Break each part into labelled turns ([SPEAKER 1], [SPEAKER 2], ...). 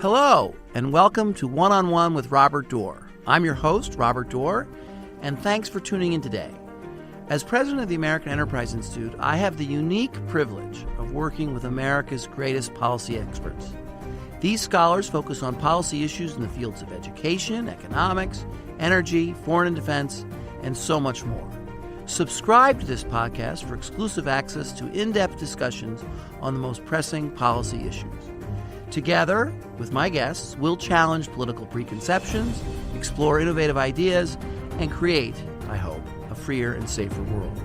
[SPEAKER 1] Hello, and welcome to One-on-One with Robert Doar. I'm your host, Robert Doar, and thanks for tuning in today. As president of the American Enterprise Institute, I have the unique privilege of working with America's greatest policy experts. These scholars focus on policy issues in the fields of education, economics, energy, foreign and defense, and so much more. Subscribe to this podcast for exclusive access to in-depth discussions on the most pressing policy issues. Together, with my guests, we'll challenge political preconceptions, explore innovative ideas, and create, I hope, a freer and safer world.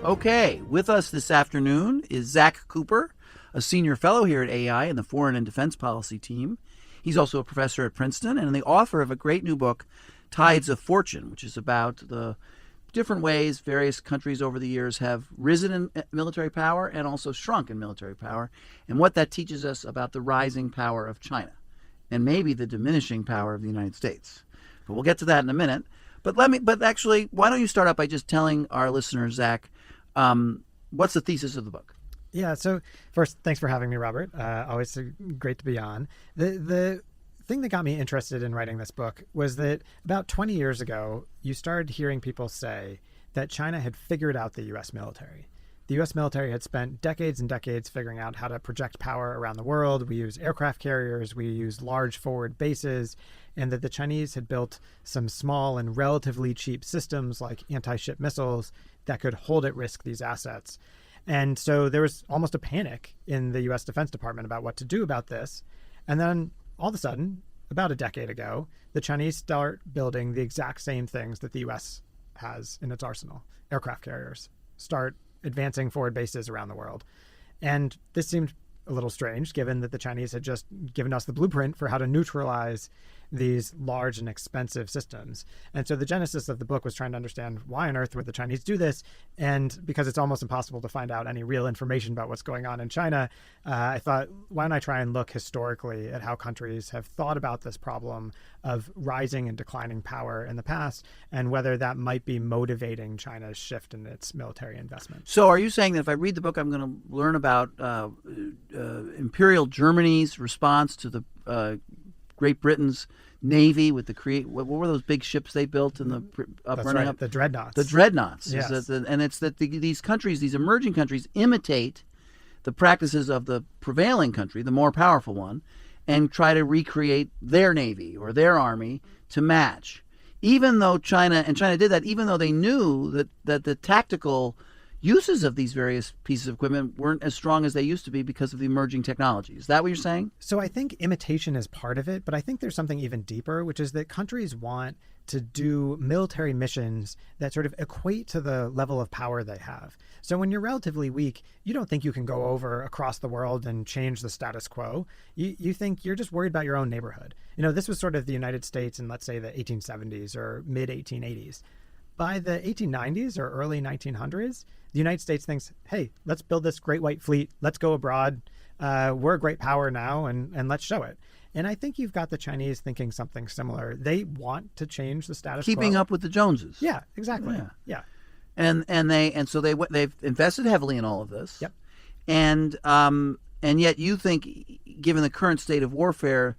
[SPEAKER 1] Okay, with us this afternoon is Zack Cooper, a senior fellow here at AI in the Foreign and Defense Policy team. He's also a professor at Princeton and the author of a great new book, Tides of Fortune, which is about the different ways various countries over the years have risen in military power and also shrunk in military power, and what that teaches us about the rising power of China and maybe the diminishing power of the United States. But we'll get to that in a minute. But actually, why don't you start out by just telling our listeners, Zack, what's the thesis of the book?
[SPEAKER 2] Yeah, so first, thanks for having me, Robert. Always great to be on. The thing that got me interested in writing this book was that about 20 years ago, you started hearing people say that China had figured out the U.S. military. The U.S. military had spent decades and decades figuring out how to project power around the world. We use aircraft carriers, we use large forward bases, and that the Chinese had built some small and relatively cheap systems like anti-ship missiles that could hold at risk these assets. And so there was almost a panic in the U.S. Defense Department about what to do about this. And then all of a sudden, about a decade ago, the Chinese start building the exact same things that the U.S. has in its arsenal. Aircraft carriers start advancing forward bases around the world. And this seemed a little strange, given that the Chinese had just given us the blueprint for how to neutralize these large and expensive systems. And so the genesis of the book was trying to understand why on earth would the Chinese do this. And because it's almost impossible to find out any real information about what's going on in China, I thought, why don't I try and look historically at how countries have thought about this problem of rising and declining power in the past, and whether that might be motivating China's shift in its military investment.
[SPEAKER 1] So are you saying that if I read the book, I'm going to learn about Imperial Germany's response to the Great Britain's Navy with the what were those big ships they built in the running up?
[SPEAKER 2] The dreadnoughts.
[SPEAKER 1] The dreadnoughts.
[SPEAKER 2] Yes.
[SPEAKER 1] And it's that these countries, these emerging countries, imitate the practices of the prevailing country, the more powerful one, and try to recreate their navy or their army to match. Even though China did that, even though they knew that the tactical uses of these various pieces of equipment weren't as strong as they used to be because of the emerging technology. Is that what you're saying?
[SPEAKER 2] So I think imitation is part of it, but I think there's something even deeper, which is that countries want to do military missions that sort of equate to the level of power they have. So when you're relatively weak, you don't think you can go over across the world and change the status quo. You think you're just worried about your own neighborhood. This was sort of the United States in, let's say, the 1870s or mid-1880s. By the 1890s or early 1900s, the United States thinks, hey, let's build this great white fleet. Let's go abroad. We're a great power now, and let's show it. And I think you've got the Chinese thinking something similar. They want to change the status quo.
[SPEAKER 1] Keeping up with the Joneses.
[SPEAKER 2] Yeah, exactly. Yeah.
[SPEAKER 1] And so they've invested heavily in all of this.
[SPEAKER 2] Yep.
[SPEAKER 1] And yet you think, given the current state of warfare,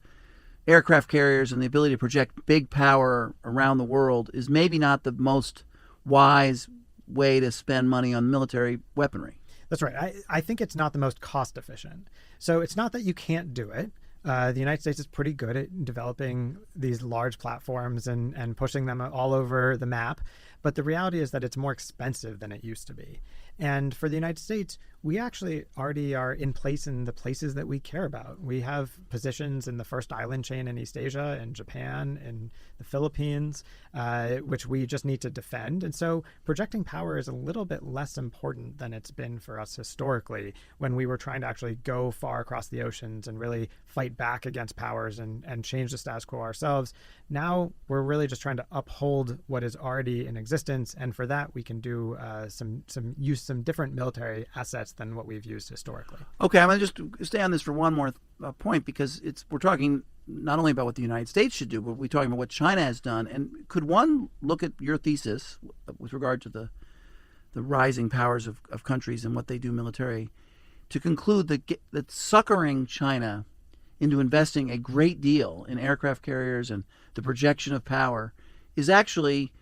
[SPEAKER 1] aircraft carriers and the ability to project big power around the world is maybe not the most wise way to spend money on military weaponry.
[SPEAKER 2] That's right. I think it's not the most cost efficient. So it's not that you can't do it. The United States is pretty good at developing these large platforms and pushing them all over the map. But the reality is that it's more expensive than it used to be. And for the United States, we actually already are in place in the places that we care about. We have positions in the first island chain in East Asia, in Japan, in the Philippines, which we just need to defend. And so projecting power is a little bit less important than it's been for us historically when we were trying to actually go far across the oceans and really fight back against powers and change the status quo ourselves. Now we're really just trying to uphold what is already in existence. And for that, we can do some different military assets than what we've used historically.
[SPEAKER 1] Okay, I'm going to just stay on this for one more point, because we're talking not only about what the United States should do, but we're talking about what China has done. And could one look at your thesis with regard to the rising powers of countries and what they do military, to conclude that suckering China into investing a great deal in aircraft carriers and the projection of power is actually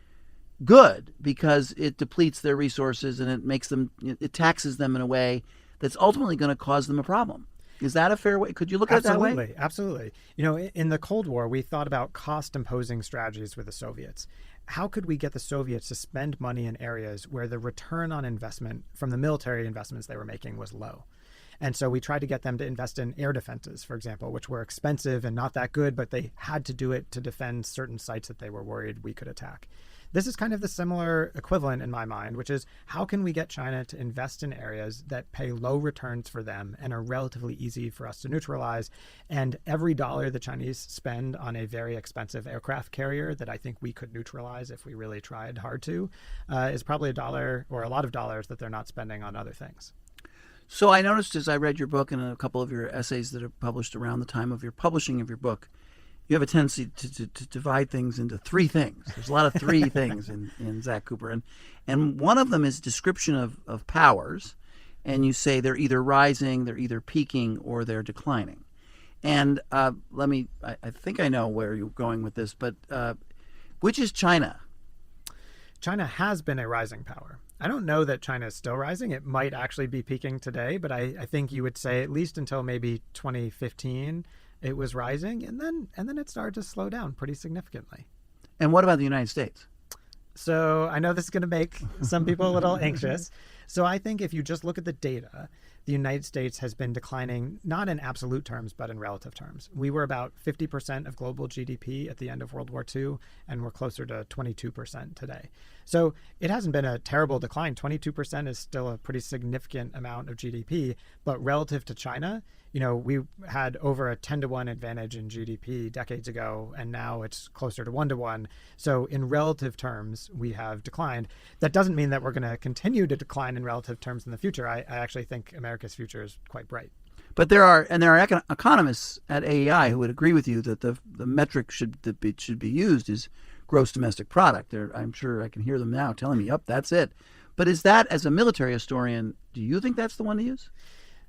[SPEAKER 1] good because it depletes their resources and it taxes them in a way that's ultimately going to cause them a problem. Is that a fair way? Could you look at it that way?
[SPEAKER 2] Absolutely. In the Cold War, we thought about cost-imposing strategies with the Soviets. How could we get the Soviets to spend money in areas where the return on investment from the military investments they were making was low? And so we tried to get them to invest in air defenses, for example, which were expensive and not that good, but they had to do it to defend certain sites that they were worried we could attack. This is kind of the similar equivalent in my mind, which is how can we get China to invest in areas that pay low returns for them and are relatively easy for us to neutralize? And every dollar the Chinese spend on a very expensive aircraft carrier that I think we could neutralize if we really tried hard to, is probably a dollar or a lot of dollars that they're not spending on other things.
[SPEAKER 1] So I noticed as I read your book and a couple of your essays that are published around the time of your publishing of your book, you have a tendency to divide things into three things. There's a lot of three things in Zack Cooper. And one of them is description of powers. And you say they're either rising, they're either peaking, or they're declining. And I think I know where you're going with this, but which is China?
[SPEAKER 2] China has been a rising power. I don't know that China is still rising. It might actually be peaking today, but I think you would say at least until maybe 2015, it was rising, and then it started to slow down pretty significantly.
[SPEAKER 1] And what about the United States?
[SPEAKER 2] So I know this is going to make some people a little anxious. So I think if you just look at the data, the United States has been declining, not in absolute terms, but in relative terms. We were about 50% of global GDP at the end of World War II, and we're closer to 22% today. So it hasn't been a terrible decline. 22% is still a pretty significant amount of GDP, but relative to China, we had over a 10-to-1 advantage in GDP decades ago, and now it's closer to 1-to-1. So in relative terms, we have declined. That doesn't mean that we're going to continue to decline in relative terms in the future. I actually think America's future is quite bright.
[SPEAKER 1] But there are economists at AEI who would agree with you that the metric that should be used is gross domestic product. I'm sure I can hear them now telling me, yep, that's it. But is that, as a military historian, do you think that's the one to use?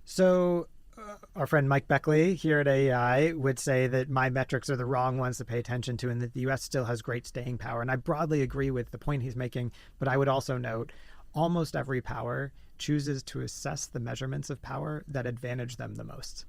[SPEAKER 2] So our friend Mike Beckley here at AEI would say that my metrics are the wrong ones to pay attention to and that the U.S. still has great staying power. And I broadly agree with the point he's making, but I would also note almost every power chooses to assess the measurements of power that advantage them the most.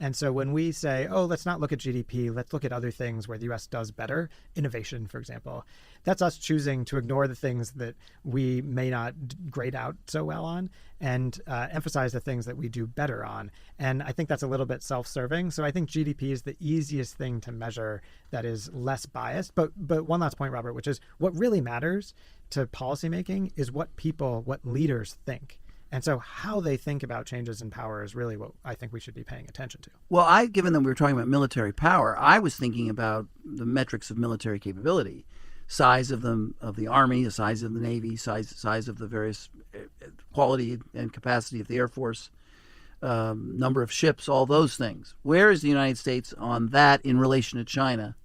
[SPEAKER 2] And so when we say, let's not look at GDP, let's look at other things where the U.S. does better, innovation, for example, that's us choosing to ignore the things that we may not grade out so well on and emphasize the things that we do better on. And I think that's a little bit self-serving. So I think GDP is the easiest thing to measure that is less biased. But one last point, Robert, which is what really matters to policymaking is what leaders think. And so how they think about changes in power is really what I think we should be paying attention to.
[SPEAKER 1] Well, given that we were talking about military power, I was thinking about the metrics of military capability, size of the Army, the size of the Navy, size of the various quality and capacity of the Air Force, number of ships, all those things. Where is the United States on that in relation to China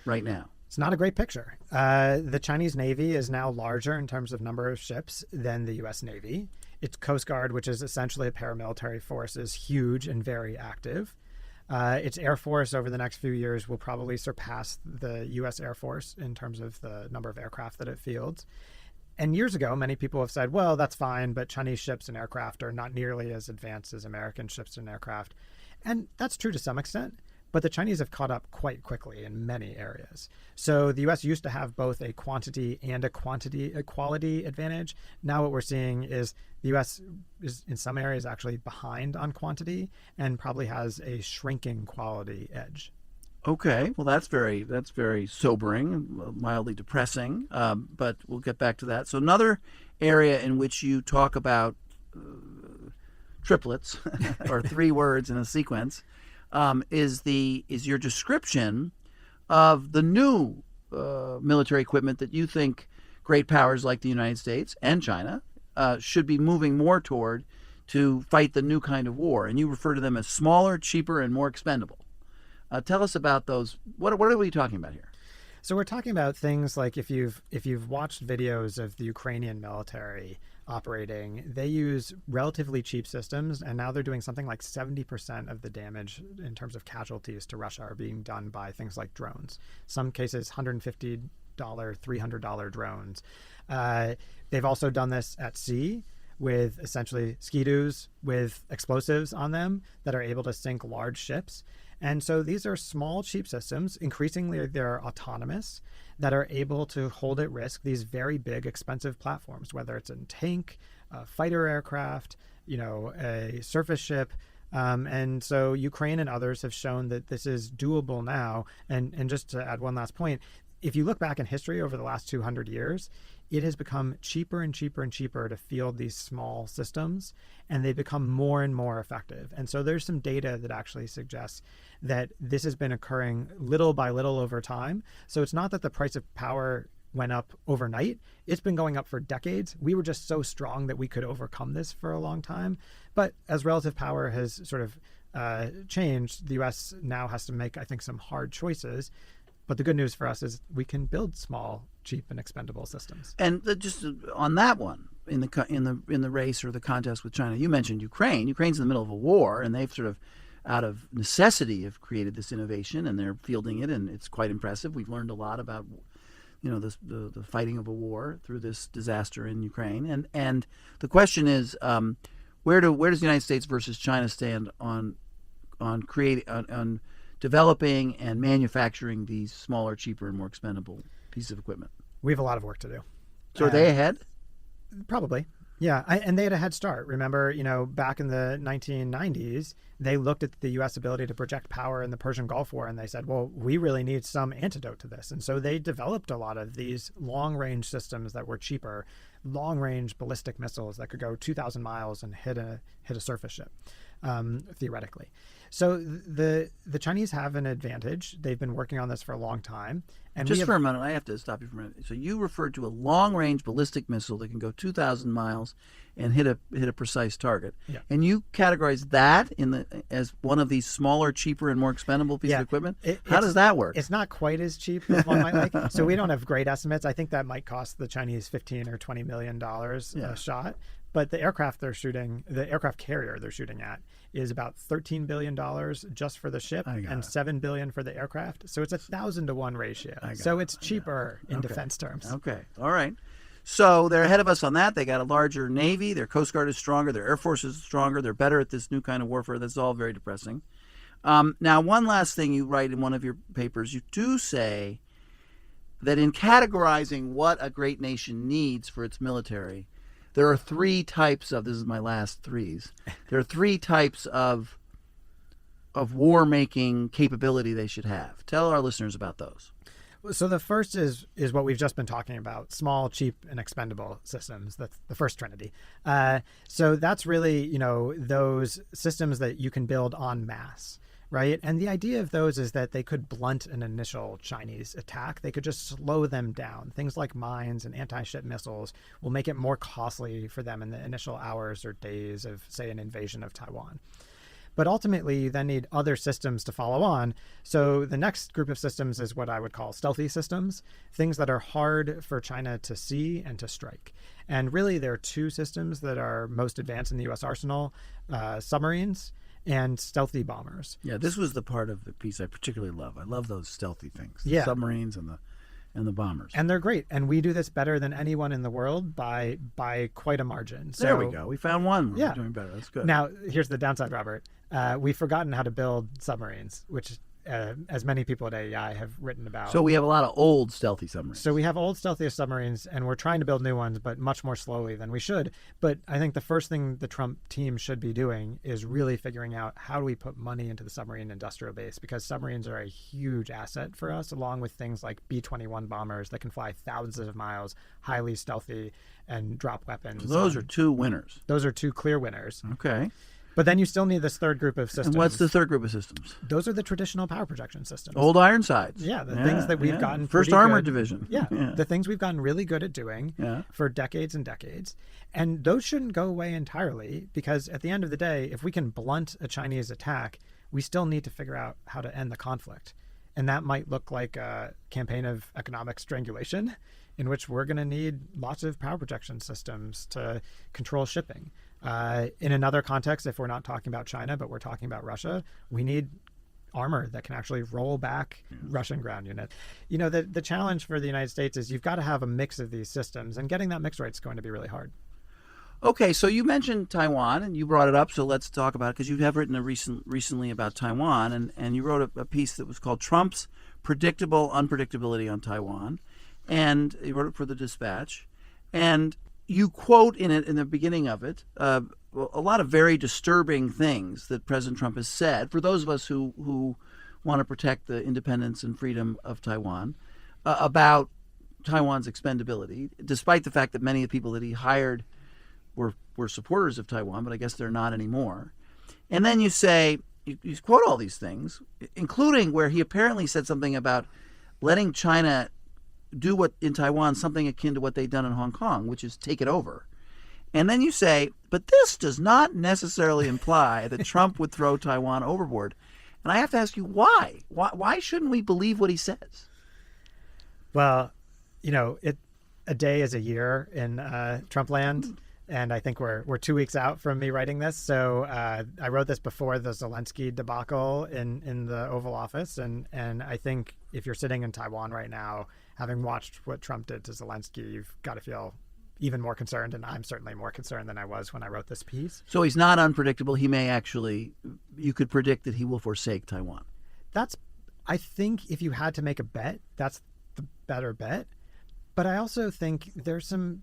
[SPEAKER 1] right now?
[SPEAKER 2] It's not a great picture. The Chinese Navy is now larger in terms of number of ships than the U.S. Navy. Its Coast Guard, which is essentially a paramilitary force, is huge and very active. Its Air Force over the next few years will probably surpass the U.S. Air Force in terms of the number of aircraft that it fields. And years ago, many people have said, well, that's fine, but Chinese ships and aircraft are not nearly as advanced as American ships and aircraft. And that's true to some extent. But the Chinese have caught up quite quickly in many areas. So the U.S. used to have both a quantity and a quality advantage. Now what we're seeing is the U.S. is in some areas actually behind on quantity and probably has a shrinking quality edge.
[SPEAKER 1] Okay, well that's very sobering and mildly depressing. But we'll get back to that. So another area in which you talk about triplets or three words in a sequence. Is your description of the new military equipment that you think great powers like the United States and China should be moving more toward to fight the new kind of war, and you refer to them as smaller, cheaper, and more expendable. Tell us about those. What are we talking about here?
[SPEAKER 2] So we're talking about things like if you've watched videos of the Ukrainian military, operating. They use relatively cheap systems, and now they're doing something like 70% of the damage in terms of casualties to Russia are being done by things like drones. Some cases, $150, $300 drones. They've also done this at sea with essentially ski-doos with explosives on them that are able to sink large ships. And so these are small, cheap systems. Increasingly, they're autonomous, that are able to hold at risk these very big, expensive platforms, whether it's a tank, a fighter aircraft, a surface ship. And so Ukraine and others have shown that this is doable now. And just to add one last point, if you look back in history over the last 200 years, it has become cheaper and cheaper and cheaper to field these small systems, and they become more and more effective. And so there's some data that actually suggests that this has been occurring little by little over time. So it's not that the price of power went up overnight. It's been going up for decades. We were just so strong that we could overcome this for a long time. But as relative power has sort of changed, the U.S. now has to make, I think, some hard choices. But the good news for us is we can build small, cheap, and expendable systems.
[SPEAKER 1] And just on that one, in the race or the contest with China, you mentioned Ukraine. Ukraine's in the middle of a war, and they've sort of, out of necessity, have created this innovation, and they're fielding it, and it's quite impressive. We've learned a lot about, the fighting of a war through this disaster in Ukraine. And the question is, where does the United States versus China stand on developing and manufacturing these smaller, cheaper, and more expendable pieces of equipment?
[SPEAKER 2] We have a lot of work to do.
[SPEAKER 1] So are they ahead?
[SPEAKER 2] Probably. Yeah. And they had a head start. Remember, back in the 1990s, they looked at the U.S. ability to project power in the Persian Gulf War, and they said, well, we really need some antidote to this. And so they developed a lot of these long-range systems that were cheaper, long-range ballistic missiles that could go 2,000 miles and hit a surface ship, theoretically. So the Chinese have an advantage. They've been working on this for a long time. And
[SPEAKER 1] for a minute, I have to stop you for a minute. So you referred to a long-range ballistic missile that can go 2,000 miles and hit a precise target.
[SPEAKER 2] Yeah.
[SPEAKER 1] And you categorize that as one of these smaller, cheaper, and more expendable pieces of equipment? How does that work?
[SPEAKER 2] It's not quite as cheap as one might like. So we don't have great estimates. I think that might cost the Chinese $15 or $20 million a shot. But the aircraft carrier they're shooting at is about $13 billion just for the ship and $7 billion for the aircraft. So it's 1,000 to 1 ratio. So it's cheaper in defense terms.
[SPEAKER 1] Okay. All right. So they're ahead of us on that. They got a larger Navy. Their Coast Guard is stronger. Their Air Force is stronger. They're better at this new kind of warfare. That's all very depressing. Now, one last thing you write in one of your papers, you do say that in categorizing what a great nation needs for its military, there are three types of, this is my last threes, there are three types of war-making capability they should have. Tell our listeners about those.
[SPEAKER 2] So the first is what we've just been talking about, small, cheap, and expendable systems. That's the first trinity. So that's really, those systems that you can build en masse. Right. And the idea of those is that they could blunt an initial Chinese attack. They could just slow them down. Things like mines and anti-ship missiles will make it more costly for them in the initial hours or days of, say, an invasion of Taiwan. But ultimately, you then need other systems to follow on. So the next group of systems is what I would call stealthy systems, things that are hard for China to see and to strike. And really, there are two systems that are most advanced in the U.S. arsenal, submarines and stealthy bombers.
[SPEAKER 1] Yeah, this was the part of the piece I particularly love. I love those stealthy things, the
[SPEAKER 2] yeah.
[SPEAKER 1] submarines and the bombers.
[SPEAKER 2] And they're great. And we do this better than anyone in the world by quite a margin. So,
[SPEAKER 1] there we go. We found one.
[SPEAKER 2] Yeah.
[SPEAKER 1] We're doing better. That's good.
[SPEAKER 2] Now, here's the downside, Robert. We've forgotten how to build submarines, which as many people at AEI have written about.
[SPEAKER 1] So we have a lot of old stealthy submarines.
[SPEAKER 2] So we have old stealthy submarines, and we're trying to build new ones, but much more slowly than we should. But I think the first thing the Trump team should be doing is really figuring out how do we put money into the submarine industrial base, because submarines are a huge asset for us, along with things like B-21 bombers that can fly thousands of miles, highly stealthy, and drop weapons.
[SPEAKER 1] So those are two winners.
[SPEAKER 2] Those are two clear winners.
[SPEAKER 1] Okay.
[SPEAKER 2] But then you still need this third group of systems.
[SPEAKER 1] And what's the third group of systems?
[SPEAKER 2] Those are the traditional power projection systems.
[SPEAKER 1] Old Ironsides.
[SPEAKER 2] Yeah, the things that we've gotten
[SPEAKER 1] First Armored Division.
[SPEAKER 2] Yeah, the things we've gotten really good at doing for decades and decades. And those shouldn't go away entirely, because at the end of the day, if we can blunt a Chinese attack, we still need to figure out how to end the conflict. And that might look like a campaign of economic strangulation. in which we're going to need lots of power projection systems to control shipping. In another context, if we're not talking about China, but we're talking about Russia, we need armor that can actually roll back Russian ground units. The challenge for the United States is you've got to have a mix of these systems, and getting that mix right is going to be really hard.
[SPEAKER 1] Okay, so you mentioned Taiwan, and you brought it up, so let's talk about it, because you have written recently about Taiwan, and you wrote a piece that was called Trump's Predictable Unpredictability on Taiwan, and you wrote it for the Dispatch, and you quote in it, in the beginning of it, a lot of very disturbing things that President Trump has said, for those of us who want to protect the independence and freedom of Taiwan, about Taiwan's expendability, despite the fact that many of the people that he hired were supporters of Taiwan, but I guess they're not anymore. And then you say, you quote all these things, including where he apparently said something about letting China do what in Taiwan, something akin to what they've done in Hong Kong, which is take it over. And then you say, but this does not necessarily imply that Trump would throw Taiwan overboard. And I have to ask you, why? Why shouldn't we believe what he says?
[SPEAKER 2] Well, a day is a year in Trump land. And I think we're 2 weeks out from me writing this. So I wrote this before the Zelensky debacle in the Oval Office. And I think if you're sitting in Taiwan right now, having watched what Trump did to Zelensky, you've got to feel even more concerned. And I'm certainly more concerned than I was when I wrote this piece.
[SPEAKER 1] So he's not unpredictable. He may actually, you could predict that he will forsake Taiwan.
[SPEAKER 2] I think if you had to make a bet, that's the better bet. But I also think there's some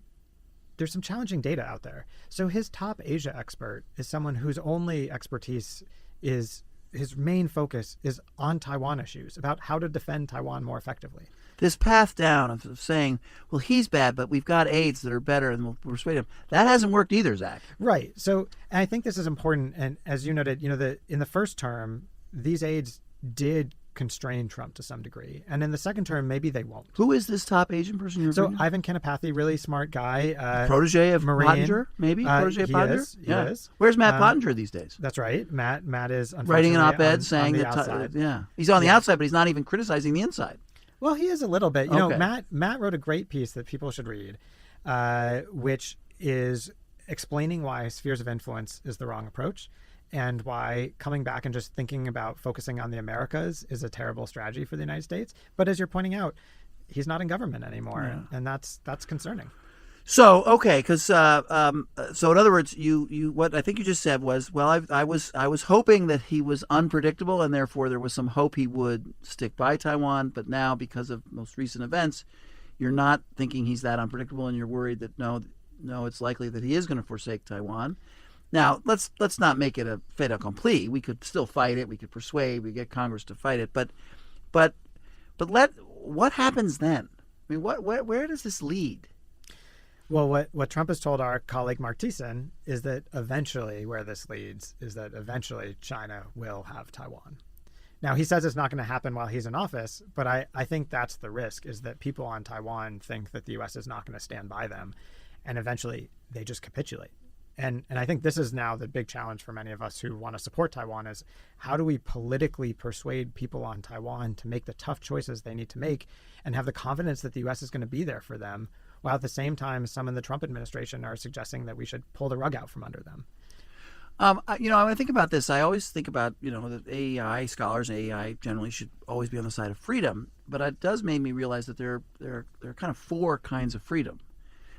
[SPEAKER 2] challenging data out there. So his top Asia expert is someone whose only expertise is, his main focus is on Taiwan issues, about how to defend Taiwan more effectively.
[SPEAKER 1] This path down of saying, well, he's bad, but we've got aides that are better and we'll persuade him, that hasn't worked either, Zack.
[SPEAKER 2] Right. So and I think this is important. And as you noted, in the first term, these aides did constrain Trump to some degree. And in the second term, maybe they won't.
[SPEAKER 1] Who is this top Asian person you're referring to?
[SPEAKER 2] Ivan Kanapathy, really smart guy.
[SPEAKER 1] Protege of
[SPEAKER 2] Marine.
[SPEAKER 1] Pottinger, maybe? Protege of Pottinger?
[SPEAKER 2] He is.
[SPEAKER 1] Where's Matt Pottinger these days?
[SPEAKER 2] That's right. Matt is unfortunately
[SPEAKER 1] writing an op-ed saying
[SPEAKER 2] on the
[SPEAKER 1] that
[SPEAKER 2] outside.
[SPEAKER 1] He's on the outside, but he's not even criticizing the inside.
[SPEAKER 2] Well, he is a little bit.
[SPEAKER 1] Okay.
[SPEAKER 2] Matt wrote a great piece that people should read, which is explaining why spheres of influence is the wrong approach, and why coming back and just thinking about focusing on the Americas is a terrible strategy for the United States. But as you're pointing out, he's not in government anymore, and that's concerning.
[SPEAKER 1] So, okay, because so in other words, you what I think you just said was, well, I was hoping that he was unpredictable, and therefore there was some hope he would stick by Taiwan. But now, because of most recent events, you're not thinking he's that unpredictable, and you're worried that no, it's likely that he is going to forsake Taiwan. Now, let's not make it a fait accompli. We could still fight it. We could persuade. We get Congress to fight it. But what happens then? I mean, where does this lead?
[SPEAKER 2] Well, what Trump has told our colleague Mark Thiessen is that eventually, where this leads, is that eventually China will have Taiwan. Now, he says it's not going to happen while he's in office, but I think that's the risk, is that people on Taiwan think that the U.S. is not going to stand by them, and eventually they just capitulate. And I think this is now the big challenge for many of us who want to support Taiwan, is how do we politically persuade people on Taiwan to make the tough choices they need to make and have the confidence that the U.S. is going to be there for them, while at the same time some in the Trump administration are suggesting that we should pull the rug out from under them.
[SPEAKER 1] When I think about this, I always think about, that AEI scholars, AEI generally should always be on the side of freedom. But it does make me realize that there are kind of four kinds of freedom.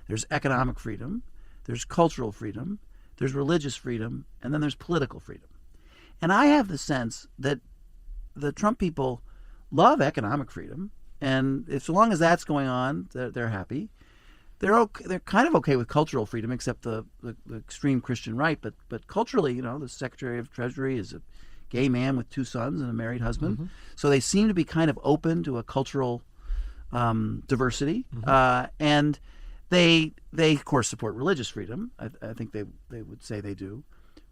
[SPEAKER 1] There's economic freedom, there's cultural freedom, there's religious freedom, and then there's political freedom. And I have the sense that the Trump people love economic freedom, and so long as that's going on, they're happy. They're kind of okay with cultural freedom, except the extreme Christian right. But culturally, the Secretary of Treasury is a gay man with 2 sons and a married husband. Mm-hmm. So they seem to be kind of open to a cultural diversity. Mm-hmm. And they of course support religious freedom. I think they would say they do,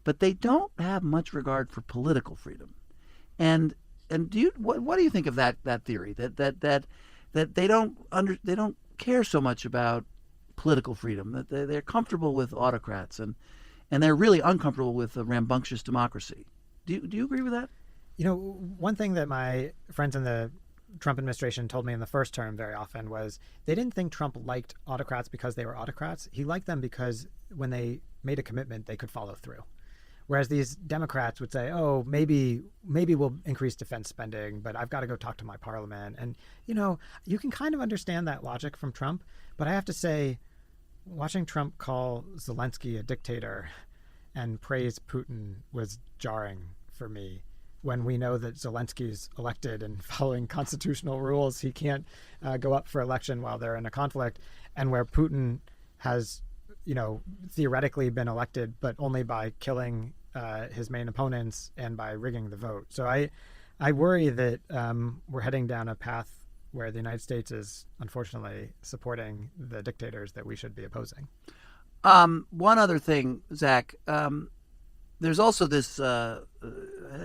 [SPEAKER 1] but they don't have much regard for political freedom. And what do you think of that theory that they don't care so much about political freedom, that they're comfortable with autocrats and they're really uncomfortable with a rambunctious democracy? Do you agree with that?
[SPEAKER 2] One thing that my friends in the Trump administration told me in the first term very often was they didn't think Trump liked autocrats because they were autocrats. He liked them because when they made a commitment, they could follow through. Whereas these Democrats would say, oh, maybe we'll increase defense spending, but I've got to go talk to my parliament. And, you can kind of understand that logic from Trump. But I have to say, watching Trump call Zelensky a dictator and praise Putin was jarring for me. When we know that Zelensky's elected and following constitutional rules, he can't go up for election while they're in a conflict, and where Putin has, theoretically been elected, but only by killing his main opponents and by rigging the vote. So I worry that we're heading down a path where the United States is unfortunately supporting the dictators that we should be opposing.
[SPEAKER 1] One other thing, Zack. There's also this, I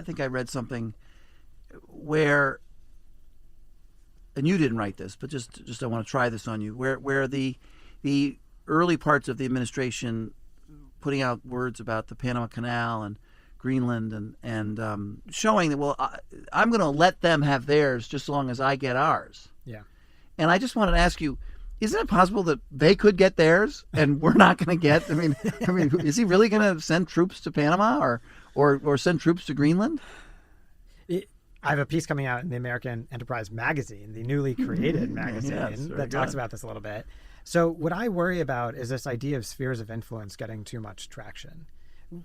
[SPEAKER 1] think I read something where, and you didn't write this, but just I want to try this on you, where the early parts of the administration putting out words about the Panama Canal and Greenland and showing that, well, I'm going to let them have theirs just as long as I get ours.
[SPEAKER 2] Yeah.
[SPEAKER 1] And I just wanted to ask you, isn't it possible that they could get theirs and we're not going to get? I mean, is he really going to send troops to Panama or send troops to Greenland?
[SPEAKER 2] I have a piece coming out in the American Enterprise magazine, the newly created magazine, that talks about this a little bit. So what I worry about is this idea of spheres of influence getting too much traction.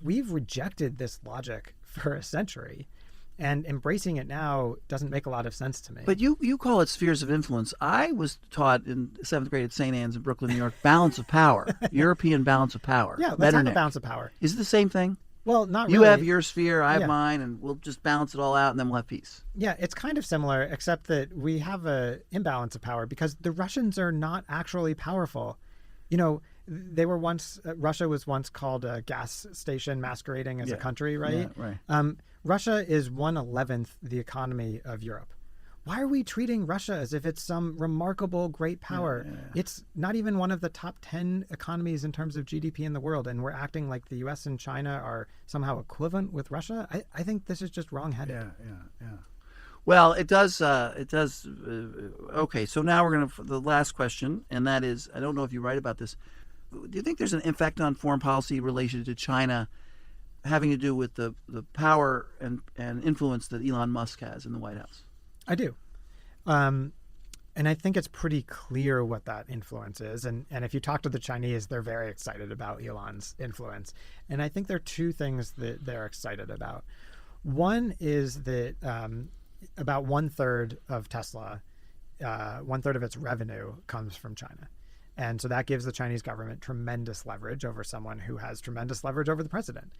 [SPEAKER 2] We've rejected this logic for a century. And embracing it now doesn't make a lot of sense to me.
[SPEAKER 1] But you call it spheres of influence. I was taught in 7th grade at St. Anne's in Brooklyn, New York, balance of power, European balance of power.
[SPEAKER 2] Yeah, let's have a balance of power.
[SPEAKER 1] Is it the same thing?
[SPEAKER 2] Well, not
[SPEAKER 1] really. You have your sphere, I have
[SPEAKER 2] Yeah.
[SPEAKER 1] mine, and we'll just balance it all out, and then we'll have peace.
[SPEAKER 2] Yeah, it's kind of similar, except that we have an imbalance of power because the Russians are not actually powerful. They were once, Russia was once called a gas station masquerading as a country, right?
[SPEAKER 1] Yeah, right.
[SPEAKER 2] Russia is 1/11th the economy of Europe. Why are we treating Russia as if it's some remarkable great power?
[SPEAKER 1] Yeah.
[SPEAKER 2] It's not even one of the top 10 economies in terms of GDP in the world, and we're acting like the US and China are somehow equivalent with Russia. I think this is just wrong-headed.
[SPEAKER 1] Yeah. Well, it does. Okay, so now we're going to the last question, and that is, I don't know if you write about this. Do you think there's an effect on foreign policy related to China having to do with the power and influence that Elon Musk has in the White House?
[SPEAKER 2] I do. And I think it's pretty clear what that influence is. And if you talk to the Chinese, they're very excited about Elon's influence. And I think there are two things that they're excited about. One is that about 1/3 of Tesla, 1/3 of its revenue comes from China. And so that gives the Chinese government tremendous leverage over someone who has tremendous leverage over the president.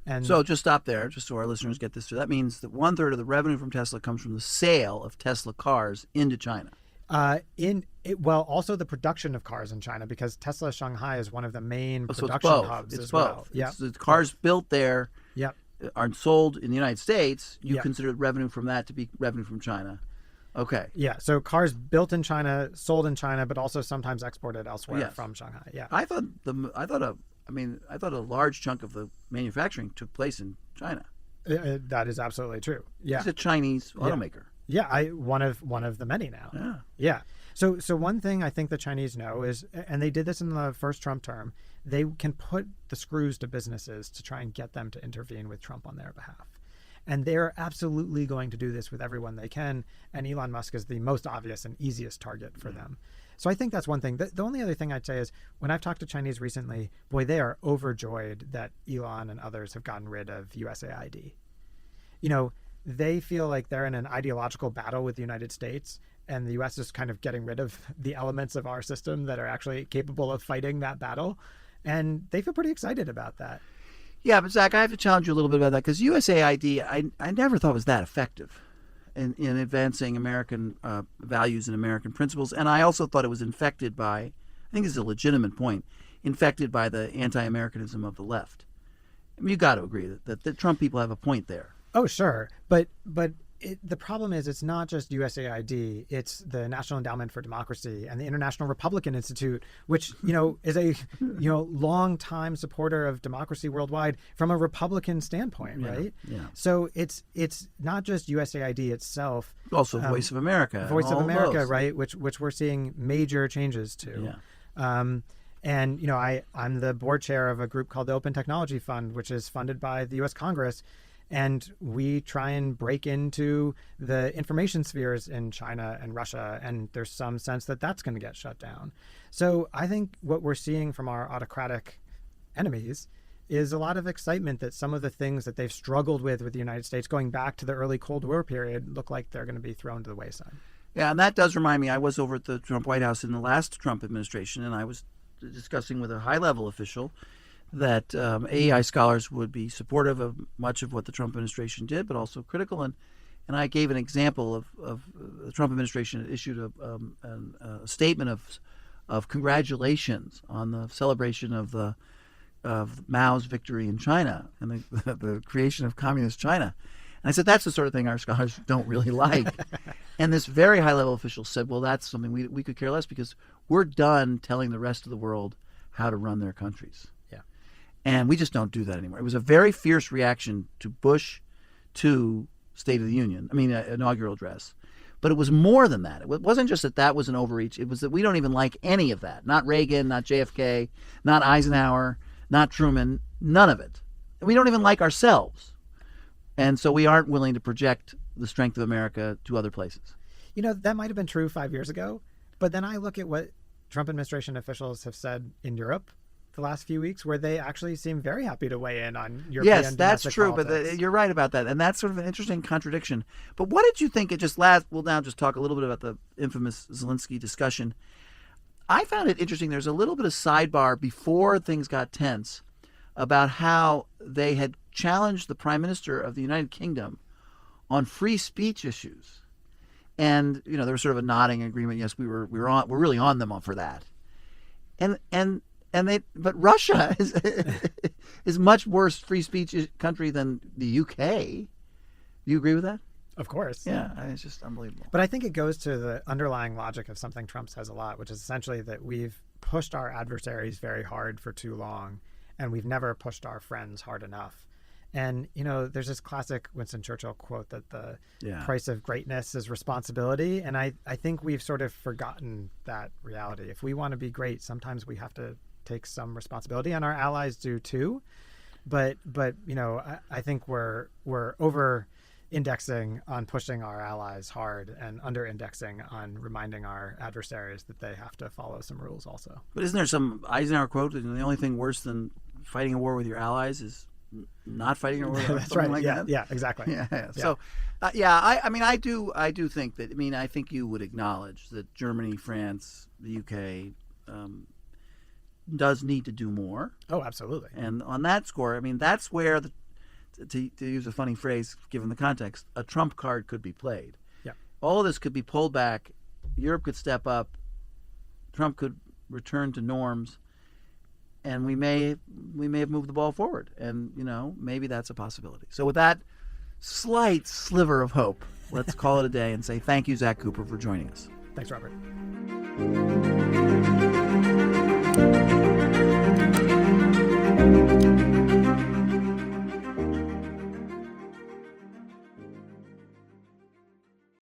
[SPEAKER 2] And
[SPEAKER 1] so just stop there, just so our listeners get this. So that means that 1/3 of the revenue from Tesla comes from the sale of Tesla cars into China.
[SPEAKER 2] Also the production of cars in China, because Tesla Shanghai is one of the main production hubs
[SPEAKER 1] it's
[SPEAKER 2] as
[SPEAKER 1] both.
[SPEAKER 2] well. Yeah,
[SPEAKER 1] the cars built there are sold in the United States. You consider revenue from that to be revenue from China. Okay.
[SPEAKER 2] Yeah. So cars built in China, sold in China, but also sometimes exported elsewhere from Shanghai. Yeah.
[SPEAKER 1] I thought a large chunk of the manufacturing took place in China.
[SPEAKER 2] That is absolutely true. Yeah.
[SPEAKER 1] It's a Chinese automaker.
[SPEAKER 2] Yeah. One of the many now.
[SPEAKER 1] Yeah.
[SPEAKER 2] Yeah. So one thing I think the Chinese know is, and they did this in the first Trump term, they can put the screws to businesses to try and get them to intervene with Trump on their behalf. And they're absolutely going to do this with everyone they can. And Elon Musk is the most obvious and easiest target for them. So I think that's one thing. The only other thing I'd say is when I've talked to Chinese recently, boy, they are overjoyed that Elon and others have gotten rid of USAID. They feel like they're in an ideological battle with the United States, and the U.S. is kind of getting rid of the elements of our system that are actually capable of fighting that battle. And they feel pretty excited about that.
[SPEAKER 1] Yeah, but Zack, I have to challenge you a little bit about that, because USAID, I never thought was that effective in advancing American values and American principles. And I also thought it was infected by, I think this is a legitimate point, infected by the anti-Americanism of the left. I mean, you got to agree that the Trump people have a point there.
[SPEAKER 2] Oh, sure. But the problem is it's not just USAID, it's the National Endowment for Democracy and the International Republican Institute, which, is a, long time supporter of democracy worldwide from a Republican standpoint, right?
[SPEAKER 1] Yeah.
[SPEAKER 2] So it's not just USAID itself.
[SPEAKER 1] Also Voice of America.
[SPEAKER 2] Voice of America,
[SPEAKER 1] those.
[SPEAKER 2] right? Which we're seeing major changes to.
[SPEAKER 1] Yeah.
[SPEAKER 2] And, I'm the board chair of a group called the Open Technology Fund, which is funded by the U.S. Congress. And we try and break into the information spheres in China and Russia, and there's some sense that that's going to get shut down. So I think what we're seeing from our autocratic enemies is a lot of excitement that some of the things that they've struggled with the United States going back to the early Cold War period look like they're going to be thrown to the wayside.
[SPEAKER 1] Yeah, and that does remind me, I was over at the Trump White House in the last Trump administration, and I was discussing with a high-level official that AEI scholars would be supportive of much of what the Trump administration did, but also critical. And I gave an example of the Trump administration issued a statement of congratulations on the celebration of Mao's victory in China and the creation of communist China. And I said, that's the sort of thing our scholars don't really like. And this very high-level official said, well, that's something we could care less because we're done telling the rest of the world how to run their countries. And we just don't do that anymore. It was a very fierce reaction to Bush to State of the Union, inaugural address. But it was more than that. It wasn't just that was an overreach. It was that we don't even like any of that. Not Reagan, not JFK, not Eisenhower, not Truman, none of it. We don't even like ourselves. And so we aren't willing to project the strength of America to other places.
[SPEAKER 2] That might have been true 5 years ago. But then I look at what Trump administration officials have said in Europe the last few weeks, where they actually seem very happy to weigh in on European
[SPEAKER 1] Yes, that's true,
[SPEAKER 2] politics.
[SPEAKER 1] But you're right about that, and that's sort of an interesting contradiction. But what did you think? We'll now just talk a little bit about the infamous Zelensky discussion. I found it interesting. There's a little bit of sidebar before things got tense about how they had challenged the Prime Minister of the United Kingdom on free speech issues, and there was sort of a nodding agreement. Yes, we're really on them for that, but Russia is much worse free speech country than the UK. Do you agree with that?
[SPEAKER 2] Of course.
[SPEAKER 1] Yeah, it's just unbelievable.
[SPEAKER 2] But I think it goes to the underlying logic of something Trump says a lot, which is essentially that we've pushed our adversaries very hard for too long, and we've never pushed our friends hard enough. And, there's this classic Winston Churchill quote that the price of greatness is responsibility. And I think we've sort of forgotten that reality. If we want to be great, sometimes we have to take some responsibility, and our allies do too. But I think we're over indexing on pushing our allies hard and under indexing on reminding our adversaries that they have to follow some rules also.
[SPEAKER 1] But isn't there some Eisenhower quote? And the only thing worse than fighting a war with your allies is not fighting a war.
[SPEAKER 2] That's right.
[SPEAKER 1] Like that?
[SPEAKER 2] Yeah, exactly.
[SPEAKER 1] Yeah. So, I do think that. I think you would acknowledge that Germany, France, the UK does need to do more.
[SPEAKER 2] Oh, absolutely.
[SPEAKER 1] And on that score, that's where, to use a funny phrase, given the context, a Trump card could be played.
[SPEAKER 2] Yeah.
[SPEAKER 1] All of this could be pulled back. Europe could step up. Trump could return to norms. And we may have moved the ball forward. And, maybe that's a possibility. So with that slight sliver of hope, let's call it a day and say thank you, Zack Cooper, for joining us.
[SPEAKER 2] Thanks, Robert.